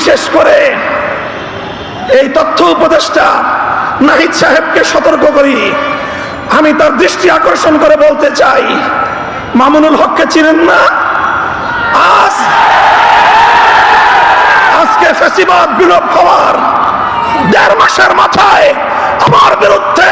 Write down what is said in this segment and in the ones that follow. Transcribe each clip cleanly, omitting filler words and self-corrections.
বিশেষ করে এই তথ্য উপদেষ্টা নাহিদ সাহেবকে সতর্ক করি। আমি তার দৃষ্টি আকর্ষণ করে বলতে চাই, মামুনুল হককে চিনেন না? আজকে ফ্যাসিবাদ বিলোপ হওয়ার 1.5 মাসের মাথায় আমার বিরুদ্ধে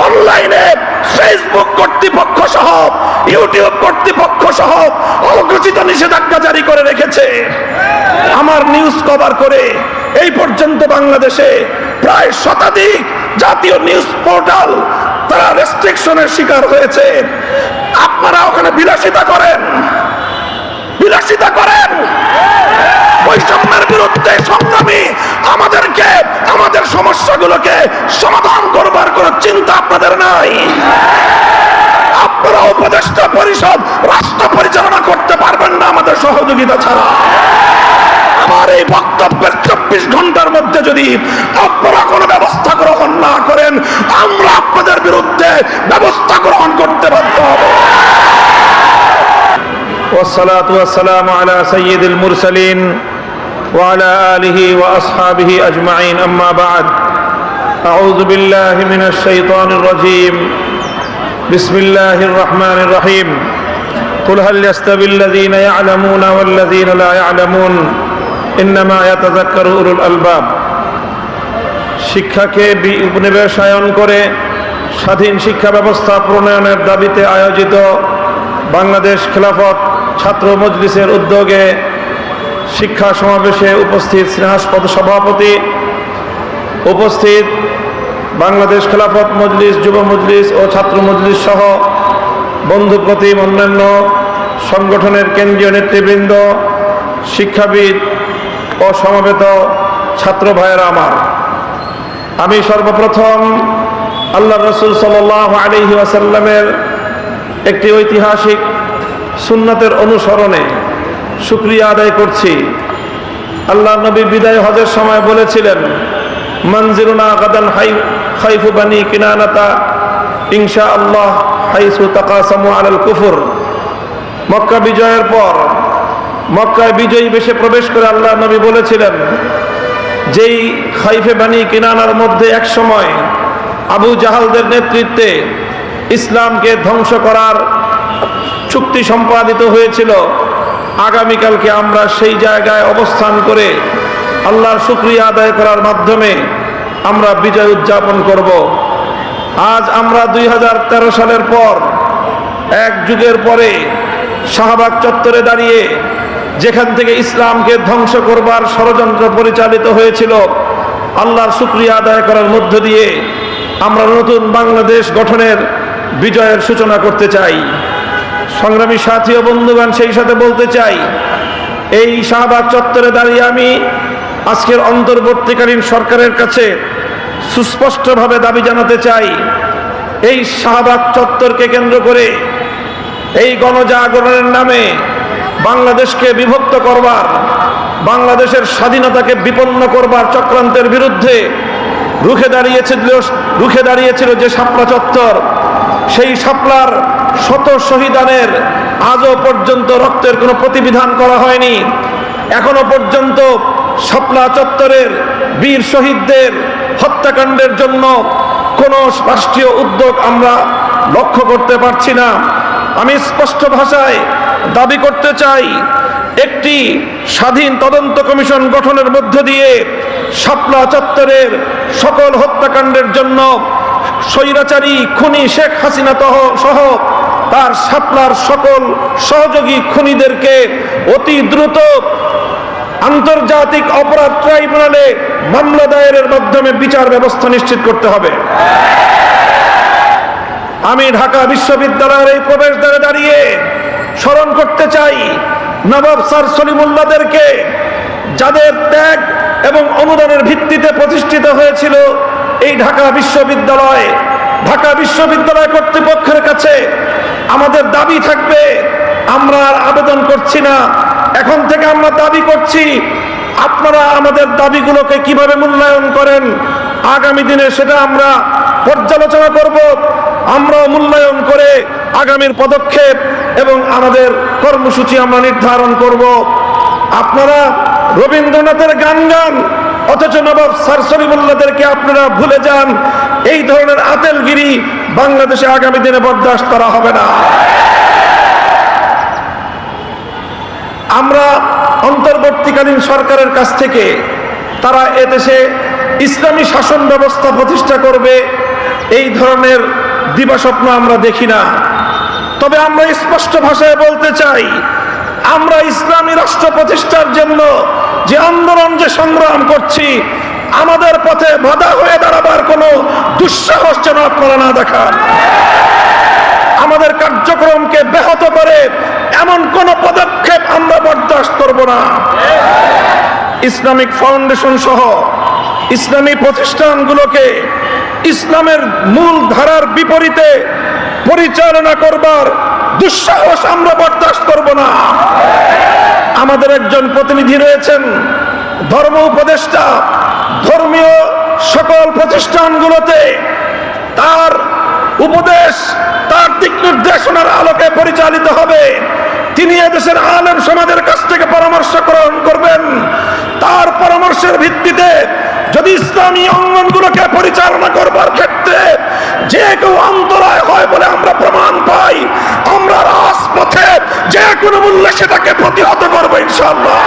অনলাইনে ফেসবুক কর্তৃপক্ষ সহ ইউটিউব কর্তৃপক্ষ সহ অঘোষিত নিষেধাজ্ঞা জারি করে রেখেছে। আমার নিউজ কভার করে এই পর্যন্ত বাংলাদেশে প্রায় শতাধিক জাতীয় নিউজ পোর্টাল তারা রেস্ট্রিকশনের শিকার হয়েছে। আপনারা ওখানে বিলাসিতা করেন, বৈষম্যের বিরুদ্ধে সংগ্রামী আমাদেরকে আমাদের সমস্যাগুলোকে সমাধান করবার কোন চিন্তা আপনাদের নাই। আপনারা উপদেষ্টা পরিষদ রাষ্ট্র পরিচালনা করতে পারবেন না আমাদের সহযোগিতা ছাড়া। আমার এই বক্তব্যের 24 ঘন্টার মধ্যে যদি আপনারা কোনো ব্যবস্থা গ্রহণ না করেন, আমরা আপনাদের বিরুদ্ধে ব্যবস্থা গ্রহণ করতে বাধ্য হব। والصلاة والسلام على سيد المرسلين وعلى آله وأصحابه أجمعين أما بعد أعوذ بالله من الشيطان الرجيم بسم الله الرحمن الرحيم قل هل يستوي الذين يعلمون والذين لا يعلمون إنما يتذكر أولو الألباب। শিক্ষাকে উপনিবেশায়ন করে স্বাধীন শিক্ষা ব্যবস্থা প্রণয়নের দাবিতে আয়োজিত বাংলাদেশ খেলাফত ছাত্র মজলিসের উদ্যোগে শিক্ষা সমাবেশে উপস্থিত স্নেহাস্পদ সভাপতি, উপস্থিত বাংলাদেশ খেলাফত মজলিস, যুব মজলিস ও ছাত্র মজলিস সহ বন্ধু প্রতিম অন্যান্য সংগঠনের কেন্দ্রীয় নেতৃবৃন্দ, শিক্ষাবিদ ও সমবেত ছাত্র ভাইয়েরা আমার, আমি সর্বপ্রথম আল্লাহ রসুল সাল্লাল্লাহু আলাইহি ওয়াসাল্লামের একটি ঐতিহাসিক সুন্নতের অনুসরণে শুকরিয়া আদায় করছি। আল্লাহ নবী বিদায় হজের সময় বলেছিলেন, মনজিরুনা গাদান খাইফু বানি কিনানাতা ইনশাআল্লাহ হাইসু তাকাসামু আলাল কুফর। মক্কা বিজয়ের পর মক্কায় বিজয়ী বেশে প্রবেশ করে আল্লাহ নবী বলেছিলেন, যেই খাইফে বানি কিনানার মধ্যে এক সময় আবু জাহালদের নেতৃত্বে ইসলামকে ধ্বংস করার চুক্তি সম্পাদিত হয়েছিল, আগামীকালকে আমরা সেই জায়গায় অবস্থান করে আল্লাহর শুকরিয়া আদায় করার মাধ্যমে আমরা বিজয় উদযাপন করব। আজ আমরা 2013 সালের পর এক যুগের পরে শাহবাগ চত্বরে দাঁড়িয়ে যেখান থেকে ইসলামকে ধ্বংস করবার ষড়যন্ত্র পরিচালিত হয়েছিল, আল্লাহর শুকরিয়া আদায় করার মধ্য দিয়ে আমরা নতুন বাংলাদেশ গঠনের বিজয়ের সূচনা করতে চাই। সংগ্রামী সাথী ও বন্ধুগণ, সেই সাথে বলতে চাই, এই শাহবাগ চত্বরে দাঁড়িয়ে আমি আজকের অন্তর্বর্তীকালীন সরকারের কাছে সুস্পষ্টভাবে দাবি জানাতে চাই, এই শাহবাগ চত্বরকে কেন্দ্র করে এই গণজাগরণের নামে বাংলাদেশকে বিভক্ত করবার, বাংলাদেশের স্বাধীনতাকে বিপন্ন করবার চক্রান্তের বিরুদ্ধে রুখে দাঁড়িয়েছিল যে শাপলা চত্বর, সেই শাপলার শত শহীদানের আজও পর্যন্ত রক্তের কোনো প্রতিবিধান করা হয়নি। এখনো পর্যন্ত শাপলা চত্বরের বীর শহীদদের হত্যাকাণ্ডের জন্য কোনো রাষ্ট্রীয় উদ্যোগ আমরা লক্ষ্য করতে পারছি না। আমি স্পষ্ট ভাষায় দাবি করতে চাই, একটি স্বাধীন তদন্ত কমিশন গঠনের মধ্য দিয়ে শাপলা চত্বরের সকল হত্যাকাণ্ডের জন্য স্বৈরাচারী খুনি শেখ হাসিনা সহ তার শাপলার সকল সহযোগী খুনিদেরকে অতি দ্রুত আন্তর্জাতিক অপরাধ ট্রাইব্যুনালে মামলা দায়েরের মাধ্যমে বিচার ব্যবস্থা নিশ্চিত করতে হবে। আমি ঢাকা বিশ্ববিদ্যালয়ের এই প্রবেশদ্বারে দাঁড়িয়ে স্মরণ করতে চাই নবাব স্যার সলিমুল্লাহদেরকে, যাদের ত্যাগ এবং অনুদানের ভিত্তিতে প্রতিষ্ঠিত হয়েছিল এই ঢাকা বিশ্ববিদ্যালয়। ঢাকা বিশ্ববিদ্যালয় কর্তৃপক্ষের কাছে আমাদের দাবি থাকবে, আমরা আর আবেদন করছি না, এখন থেকে আমরা দাবি করছি, আপনারা আমাদের দাবিগুলোকে কিভাবে মূল্যায়ন করেন আগামী দিনে সেটা আমরা পর্যালোচনা করব। আমরাও মূল্যায়ন করে আগামীর পদক্ষেপ এবং আমাদের কর্মসূচি আমরা নির্ধারণ করব। আপনারা রবীন্দ্রনাথের গান গান, অথচ নবাব স্যার সলিমুল্লাহদেরকে আপনারা ভুলে যান। এই ধরনের আতেলগিরি বাংলাদেশে আগামী দিনে বরদাস্ত করা হবে না। আমরা অন্তর্বর্তীকালীন সরকারের কাছ থেকে তারা এদেশে ইসলামী শাসন ব্যবস্থা প্রতিষ্ঠা করবে এই ধরনের দিবাস্বপ্ন আমরা দেখি না। তবে আমরা স্পষ্ট ভাষায় বলতে চাই, আমরা ইসলামী রাষ্ট্র প্রতিষ্ঠার জন্য যে আন্দোলন, যে সংগ্রাম করছি, আমাদের পথে বাধা হয়ে দাঁড়াবার কোনো দুঃসাহস যেন আপনারা না দেখান। আমাদের কার্যক্রমকে ব্যাহত করে এমন কোন পদক্ষেপ আমরা বরদাস্ত করব না। ইসলামিক ফাউন্ডেশন সহ ইসলামী প্রতিষ্ঠানগুলোকে ইসলামের মূল ধারার বিপরীতে পরিচালনা করবার দুঃসাহস আমরা বরদাস্ত করব না। আমাদের একজন প্রতিনিধি রয়েছেন, ধর্ম উপদেষ্টা, ধর্মীয় সকল প্রতিষ্ঠানগুলোতে তার উপদেশ, তার দিক নির্দেশনার আলোকে পরিচালিত হবে। তিনি এদেশের আলেম সমাজের কাছ থেকে পরামর্শ গ্রহণ করবেন। তার পরামর্শের ভিত্তিতে যদি ইসলামী অঙ্গনগুলোকে পরিচালনা করবার ক্ষেত্রে যে কেউ অন্তরায় হয় বলে আমরা প্রমাণ পাই, আমরা রাজপথে যে কোনো মূল্যে সেটাকে প্রতিহত করবো ইনশাআল্লাহ।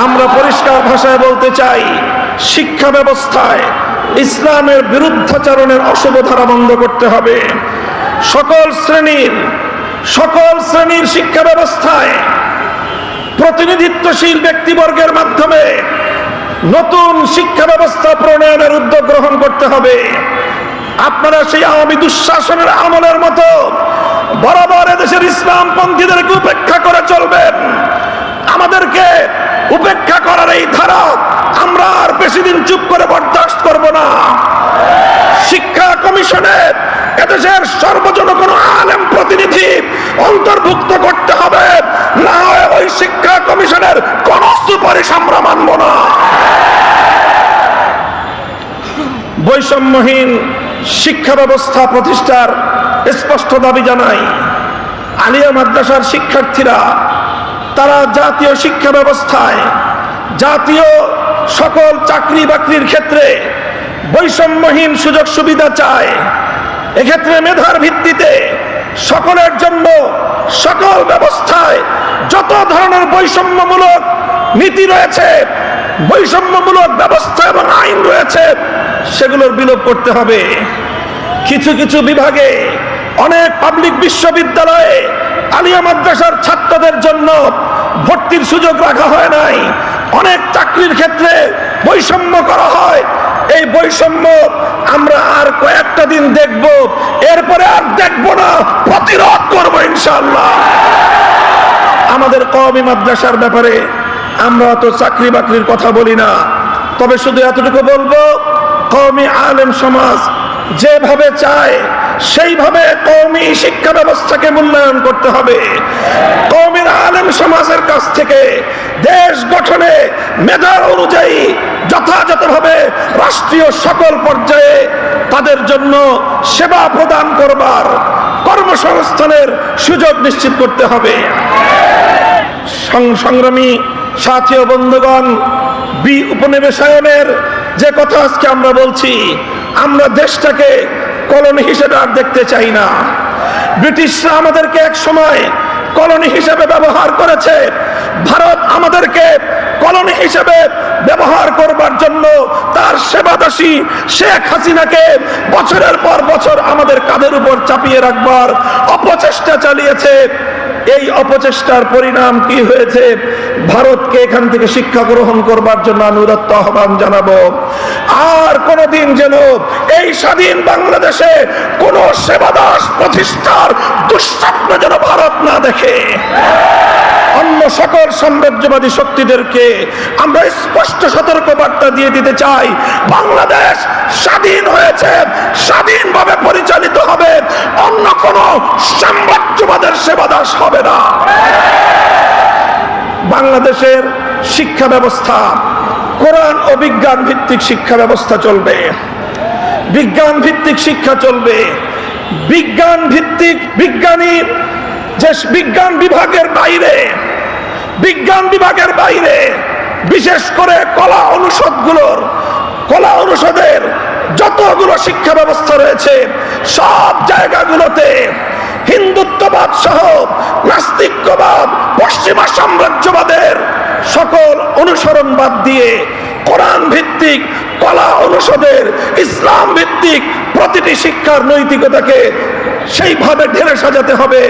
আমরা পরিষ্কার ভাষায় বলতে চাই, শিক্ষা ব্যবস্থায় ইসলামের বিরুদ্ধাচরণের অশুভ ধারা বন্ধ করতে হবে। সকল শ্রেণীর শিক্ষা ব্যবস্থায় প্রতিনিধিত্বশীল ব্যক্তিবর্গের মাধ্যমে নতুন শিক্ষা ব্যবস্থা প্রণয়নের উদ্যোগ গ্রহণ করতে হবে। আপনারা সেই আওয়ামী দুঃশাসনের আমলের মতো বরাবর এদেশের ইসলামপন্থীদেরকে উপেক্ষা করে চলবেন। আমাদেরকে উপেক্ষা করার এই ধারা আমরা আর বেশি দিন চুপ করে বরদাস্ত করব না। শিক্ষা কমিশনে এদেশের সর্বজন কোন আলেম প্রতিনিধি অন্তর্ভুক্ত করতে হবে, না হয় ওই শিক্ষা কমিশনের কোন সুপারিশ আমরা মানব না। বৈষম্যহীন শিক্ষা ব্যবস্থা প্রতিষ্ঠার স্পষ্ট দাবি জানাই। আলিয়া মাদ্রাসার শিক্ষার্থীরা তারা জাতীয় শিক্ষা ব্যবস্থায়, জাতীয় সকল চাকরি বাকরির ক্ষেত্রে বৈষম্যহীন সুযোগ সুবিধা চায়। এক্ষেত্রে মেধার ভিত্তিতে সকলের জন্য সকল ব্যবস্থায় যত ধরনের বৈষম্যমূলক নীতি রয়েছে, বৈষম্যমূলক ব্যবস্থা এবং আইন রয়েছে, সেগুলোর বিলোপ করতে হবে। কিছু কিছু বিভাগে, অনেক পাবলিক বিশ্ববিদ্যালয়ে আলিয়া মাদ্রাসার ছাত্রদের জন্য ভর্তির সুযোগ রাখা হয় নাই। অনেক চাকরির ক্ষেত্রে বৈষম্য করা হয়। এই বৈষম্য আমরা আর কয়েকটা দিন দেখব, এরপরে আর দেখব না, প্রতিরোধ করব ইনশাআল্লাহ। আমাদের কওমি মাদ্রাসার ব্যাপারে আমরা তো চাকরি বাকরির কথা বলি না, তবে শুধু এতটুকু বলবো, কওমি আলেম সমাজ যেভাবে চায় সেইভাবে কওমি শিক্ষা ব্যবস্থাকে মূল্যায়ন করতে হবে। কওমি আলেম সমাজের কাছ থেকে দেশ গঠনে মেধার অনুযায়ী যথাযথভাবে রাষ্ট্রীয় সকল পর্যায়ে তাদের জন্য সেবা প্রদান করবার, কর্মসংস্থানের সুযোগ নিশ্চিত করতে হবে। সংগ্রামী সাথী ও বন্ধুগণ, উপনিবেশায়নের যে কথা আজকে আমরা বলছি, আমরা দেশটাকে কলোনি হিসেবে আর দেখতে চাই না। ব্রিটিশরা আমাদেরকে এক সময় কলোনি হিসেবে ব্যবহার করেছে। ভারত আমাদেরকে কলোনি হিসেবে ব্যবহার করবার জন্য তার সেবাদাসী শেখ হাসিনাকে বছরের পর বছর আমাদের কাঁধের উপর চাপিয়ে রাখবার অপচেষ্টা চালিয়েছে। এই অপচেষ্টার পরিণাম কি হয়েছে? ভারতকে এখান থেকে শিক্ষা গ্রহণ করবার জন্য অনুরোধ আহ্বান জানাবো। আর কোনদিন যেন এই স্বাধীন বাংলাদেশে কোন সেবাদাস প্রতিষ্ঠার দুঃস্বপ্ন যেন ভারত না দেখে। অন্য সকল সাম্রাজ্যবাদী শক্তিদেরকে আমরা স্পষ্ট সতর্ক বার্তা দিয়ে দিতে চাই, বাংলাদেশ স্বাধীন হয়েছে, স্বাধীনভাবে পরিচালিত হবে, অন্য কোন সাম্রাজ্যবাদের সেবাদাস হবে না। বাংলাদেশের শিক্ষা ব্যবস্থা কোরআন ও বিজ্ঞান ভিত্তিক শিক্ষা ব্যবস্থা চলবে, বিজ্ঞান ভিত্তিক শিক্ষা চলবে। বিজ্ঞান ভিত্তিক বিজ্ঞানী যে বিজ্ঞান বিভাগের বাইরে বিশেষ করে কলা অনুষদের যতগুলো শিক্ষা ব্যবস্থা রয়েছে সব জায়গাগুলোতে হিন্দুত্ববাদ সহ নাস্তিক্যবাদ, পশ্চিমা সাম্রাজ্যবাদের সকল অনুসরণ বাদ দিয়ে কোরআন ভিত্তিক কলা অনুষদের ইসলাম ভিত্তিক প্রতিটি শিক্ষার নৈতিকতাকে সেইভাবে ঢেলে সাজাতে হবে।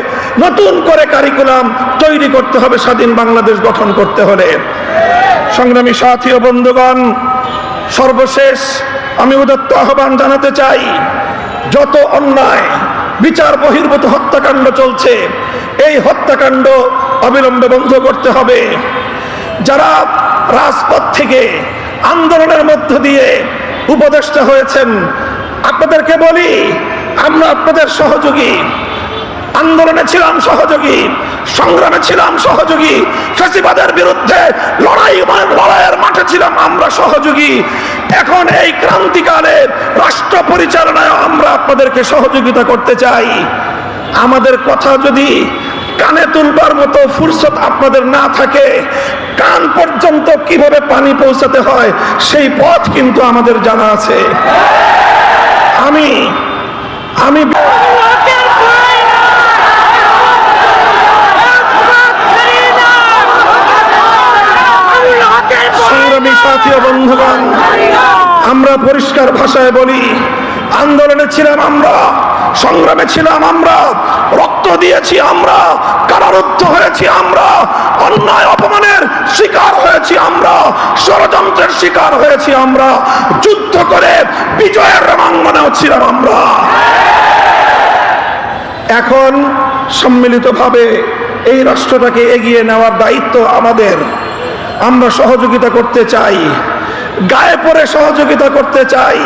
নতুন করে কারিকুলাম তৈরি করতে হবে স্বাধীন বাংলাদেশ গঠন করতে হলে। সংগ্রামী সাথী ও বন্ধুগণ, সর্বশেষ আমি উদাত্ত আহ্বান জানাতে চাই, যত অন্যায় বিচার বহির্ভূত হত্যাকাণ্ড চলছে এই হত্যাকাণ্ড অবিলম্বে বন্ধ করতে হবে। যারা রাজপথ থেকে আন্দোলনের মধ্য দিয়ে উপদেষ্টা হয়েছেন, আপনাদেরকে বলি, আমরা আপনাদের সহযোগী, আন্দোলনে ছিলাম সহযোগী, সংগ্রামে ছিলাম সহযোগী, ফ্যাসিবাদের বিরুদ্ধে লড়াইয়ের মাঠে ছিলাম আমরা সহযোগী। এখন এই ক্রান্তিকালে রাষ্ট্র পরিচালনায় আমরা আপনাদেরকে সহযোগিতা করতে চাই। আমাদের কথা যদি কানে তুলবার মতো ফুরসত আপনাদের না থাকে, কান পর্যন্ত কিভাবে পানি পৌঁছাতে হয় সেই পথ কিন্তু আমাদের জানা আছে। আমি সংগ্রামী সাথী ও বন্ধুগণ, আমরা পরিষ্কার ভাষায় বলি, আন্দোলনে ছিলাম আমরা, সংগ্রামে ছিলাম আমরা, রক্ত দিয়েছি আমরা, কারারুদ্ধ হয়েছি আমরা, অন্যায় অপমানের শিকার হয়েছি আমরা, ষড়যন্ত্রের শিকার হয়েছি আমরা, যুদ্ধ করে বিজয়ের রণাঙ্গনেও ছিলাম আমরা। এখন সম্মিলিতভাবে এই রাষ্ট্রটাকে এগিয়ে নেওয়ার দায়িত্ব আমাদের। আমরা সহযোগিতা করতে চাই, গায়ে পড়ে সহযোগিতা করতে চাই।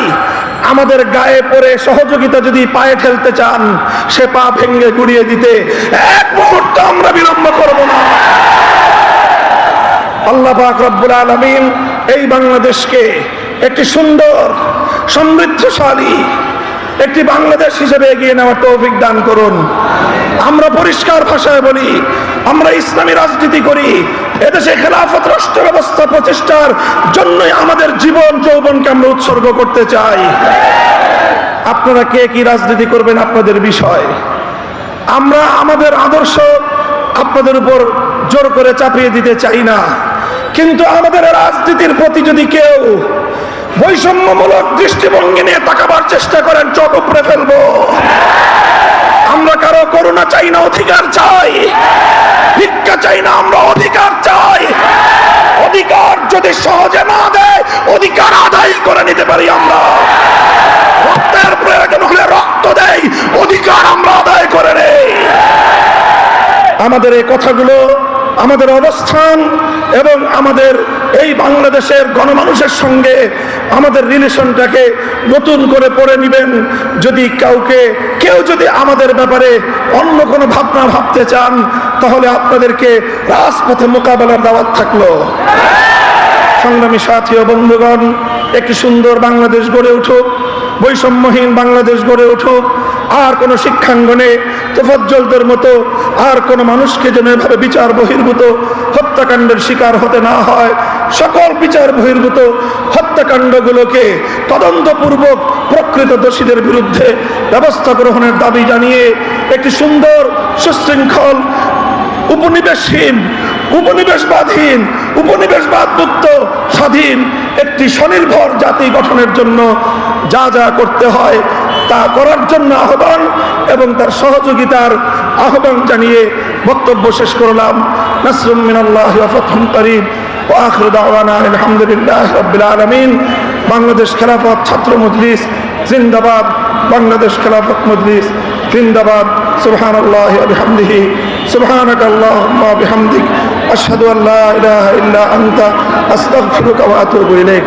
আমাদের গায়ে পড়ে সহযোগিতা যদি পায়ে ঠেলতে চান, সে পা ভেঙে গুড়িয়ে দিতে এক মুহূর্ত আমরা বিলম্ব করব না। আল্লাহ পাক রব্বুল আলামিন এই বাংলাদেশকে একটি সুন্দর, সমৃদ্ধশালী একটি বাংলাদেশ হিসেবে এগিয়ে নেওয়ার তৌফিক দান করুন। আমরা পরিষ্কার ভাষায় বলি, আমরা ইসলামী রাজনীতি করি, এদেশে খেলাফত রাষ্ট্র ব্যবস্থা প্রতিষ্ঠার জন্যই আমাদের জীবন যৌবনকে আমরা উৎসর্গ করতে চাই। আপনারা কে কি রাজনীতি করবেন আপনাদের বিষয়। আমরা আমাদের আদর্শ আপনাদের উপর জোর করে চাপিয়ে দিতে চাই না, কিন্তু আমাদের রাজনীতির প্রতি যদি কেউ বৈষম্যমূলক দৃষ্টিভঙ্গি নিয়ে তাকাবার চেষ্টা করেন, চোখ উপড়ে ফেলবো। আমরা কারো করুণা চাই না, অধিকার চাই। ভিক্ষা চাই না, আমরা অধিকার চাই। অধিকার যদি সহজে না দেয়, অধিকার আদায় করে নিতে পারি আমরা। রক্তের প্রয়োজন হলে রক্ত দেই, অধিকার আমরা আদায় করে নেই। আমাদের এই কথাগুলো, আমাদের অবস্থান এবং আমাদের এই বাংলাদেশের গণমানুষের সঙ্গে আমাদের রিলেশনটাকে নতুন করে পড়ে নেবেন। যদি কেউ যদি আমাদের ব্যাপারে অন্য কোনো ভাবনা ভাবতে চান, তাহলে আপনাদেরকে রাজপথে মোকাবেলার দাওয়াত থাকলো। সংগ্রামী সাথী ও বন্ধুগণ, একটি সুন্দর বাংলাদেশ গড়ে উঠুক, বৈষম্যহীন বাংলাদেশ গড়ে উঠুক। আর কোনো শিক্ষাঙ্গনে তোফাজ্জলদের মতো আর কোনো মানুষকে যেন এভাবে বিচার বহির্ভূত হত্যাকাণ্ডের শিকার হতে না হয়। সকল বিচার বহির্ভূত হত্যাকাণ্ডগুলোকে তদন্তপূর্বক প্রকৃত দোষীদের বিরুদ্ধে ব্যবস্থা গ্রহণের দাবি জানিয়ে একটি সুন্দর, সুশৃঙ্খল, উপনিবেশহীন, উপনিবেশবাদহীন, উপনিবেশবাদ মুক্ত, স্বাধীন একটি স্বনির্ভর জাতি গঠনের জন্য যা যা করতে হয় তা করার জন্য আহ্বান এবং তার সহযোগিতার আহ্বান জানিয়ে বক্তব্য শেষ করলাম। নাসরুম মিনাল্লাহি ওয়া ফাতহুন করিব ওয়া আখিরু দাওয়ানা আলহামদুলিল্লাহি রাব্বিল আলামিন। বাংলাদেশ খেলাফত ছাত্র মজলিস জিন্দাবাদ, বাংলাদেশ খেলাফত মজলিস জিন্দাবাদ। সুবহানাল্লাহি ওয়া বিহামদিহি, সুবহানাকাল্লাহুম্মা ওয়া বিহামদিক, আশহাদু আল্লা ইলাহা ইল্লা আনতা, আস্তাগফিরুকা ওয়া আতুবু ইলাইক।